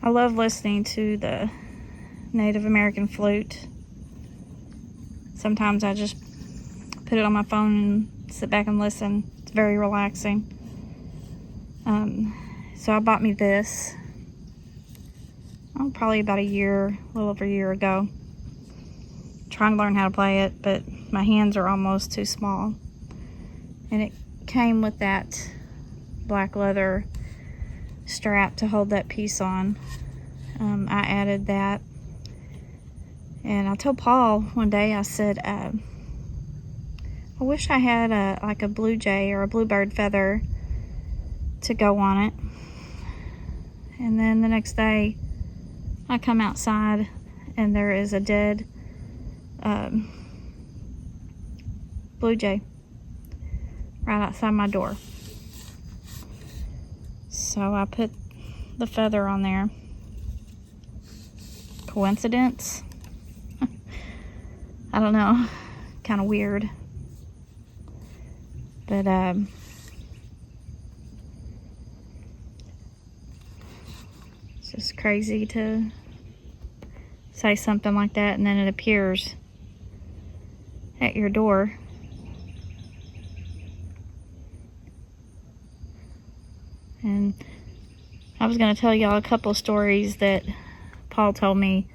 I love listening to the Native American flute. Sometimes I just put it on my phone and sit back and listen. It's very relaxing. So I bought me this, probably about a little over a year ago. Trying to learn how to play it, but my hands are almost too small. And it came with that black leather strap to hold that piece on. I added that. And I told Paul one day, I said, I wish I had like a blue jay or a bluebird feather to go on it. And then the next day I come outside and there is a dead blue jay right outside my door. So I put the feather on there. Coincidence? I don't know. Kind of weird. But it's just crazy to say something like that and then it appears at your door. And I was going to tell y'all a couple of stories that Paul told me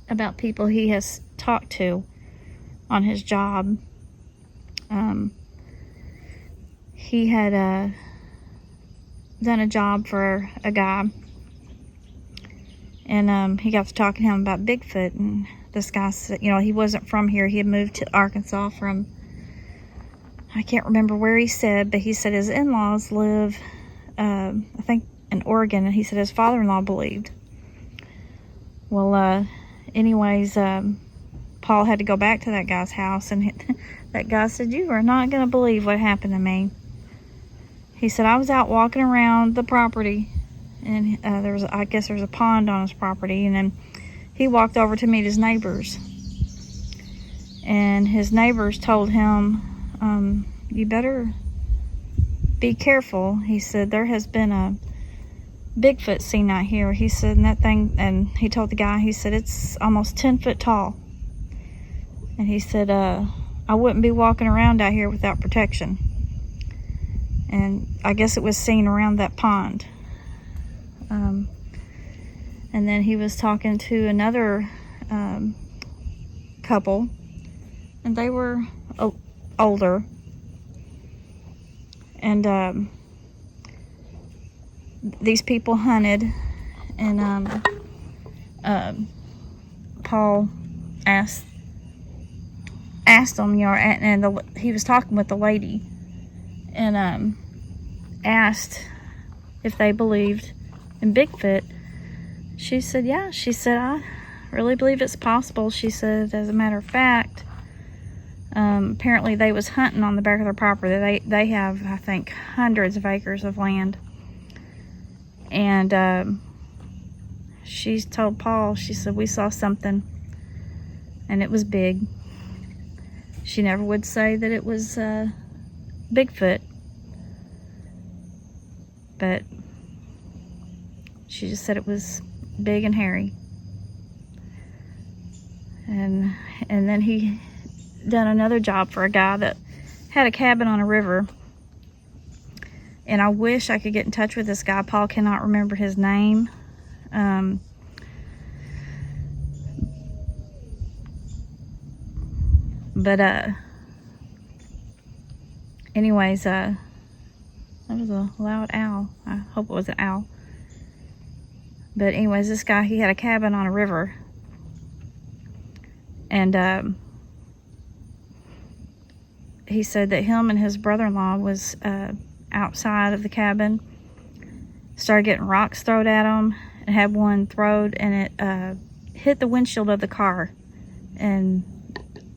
about people he has talked to on his job. He had done a job for a guy, and he got to talking to him about Bigfoot, and this guy said, he wasn't from here. He had moved to Arkansas from, I can't remember where he said, but he said his in-laws live, I think, in Oregon, and he said his father-in-law believed. Well, anyways, Paul had to go back to that guy's house, and that guy said, "You are not going to believe what happened to me." He said, "I was out walking around the property, and I guess there's a pond on his property, and then he walked over to meet his neighbors. And his neighbors told him, you better be careful." He said, "There has been a Bigfoot seen out here." He said, and that thing, and he told the guy, he said, "It's almost 10 foot tall." And he said, "I wouldn't be walking around out here without protection." And I guess it was seen around that pond. And then he was talking to another couple, and they were older. And these people hunted, and Paul asked them, he was talking with the lady, and asked if they believed in Bigfoot. She said, "Yeah." She said, "I really believe it's possible." She said, "As a matter of fact, apparently they was hunting on the back of their property. They have, I think, hundreds of acres of land." And she told Paul, she said, "We saw something, and it was big." She never would say that it was Bigfoot, but she just said it was big and hairy. And then he done another job for a guy that had a cabin on a river. And I wish I could get in touch with this guy. Paul cannot remember his name. Anyways, that was a loud owl. I hope it was an owl. But anyways, this guy, he had a cabin on a river. And he said that him and his brother-in-law was outside of the cabin, started getting rocks thrown at him, and had one thrown, and it hit the windshield of the car and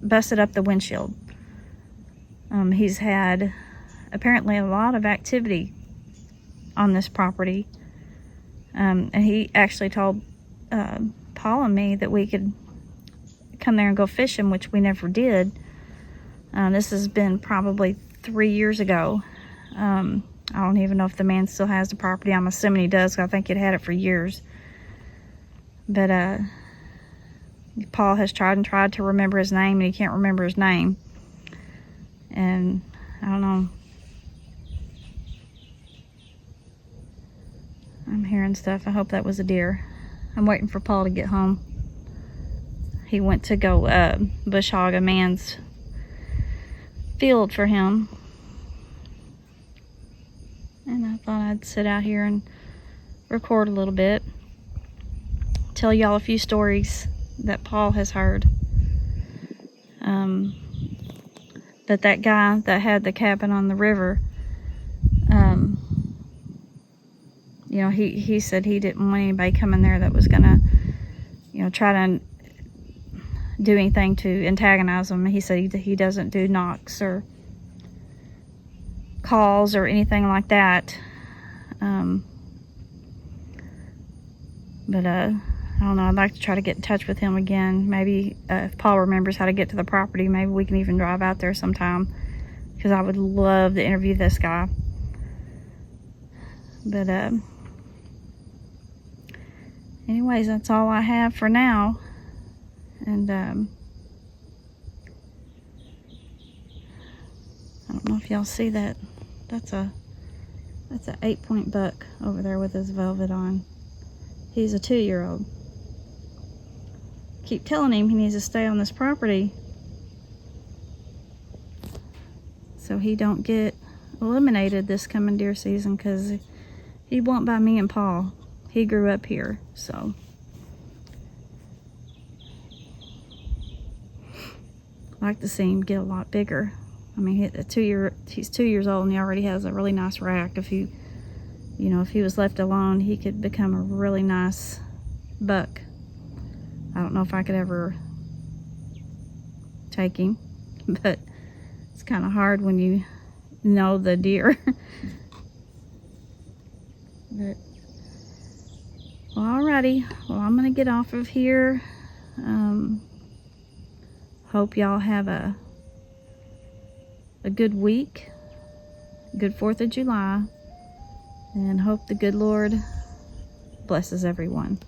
busted up the windshield. He's had apparently a lot of activity on this property, and he actually told Paul and me that we could come there and go fishing, which we never did. This has been probably 3 years ago. I don't even know if the man still has the property. I'm assuming he does, 'cause I think he'd had it for years. But Paul has tried and tried to remember his name, and he can't remember his name. And I don't know. I'm hearing stuff. I hope that was a deer. I'm waiting for Paul to get home. He went to go bush hog a man's field for him. And I thought I'd sit out here and record a little bit. Tell y'all a few stories that Paul has heard. That guy that had the cabin on the river, you know, he said he didn't want anybody coming there that was gonna, you know, try to do anything to antagonize him. He said he doesn't do knocks or calls or anything like that. But I don't know, I'd like to try to get in touch with him again. Maybe if Paul remembers how to get to the property, maybe we can even drive out there sometime, because I would love to interview this guy. But anyways, that's all I have for now. And I don't know if y'all see that. That's a 8-point buck over there with his velvet on. He's a 2-year-old. Keep telling him he needs to stay on this property so he don't get eliminated this coming deer season, because he won't by me and Paul. He grew up here, so I like to see him get a lot bigger. I mean, he's 2 years old and he already has a really nice rack. If he was left alone, he could become a really nice buck. I don't know if I could ever take him, but it's kind of hard when you know the deer. But, well, alrighty. Well, I'm gonna get off of here. Hope y'all have a good week, good 4th of July, and hope the good Lord blesses everyone.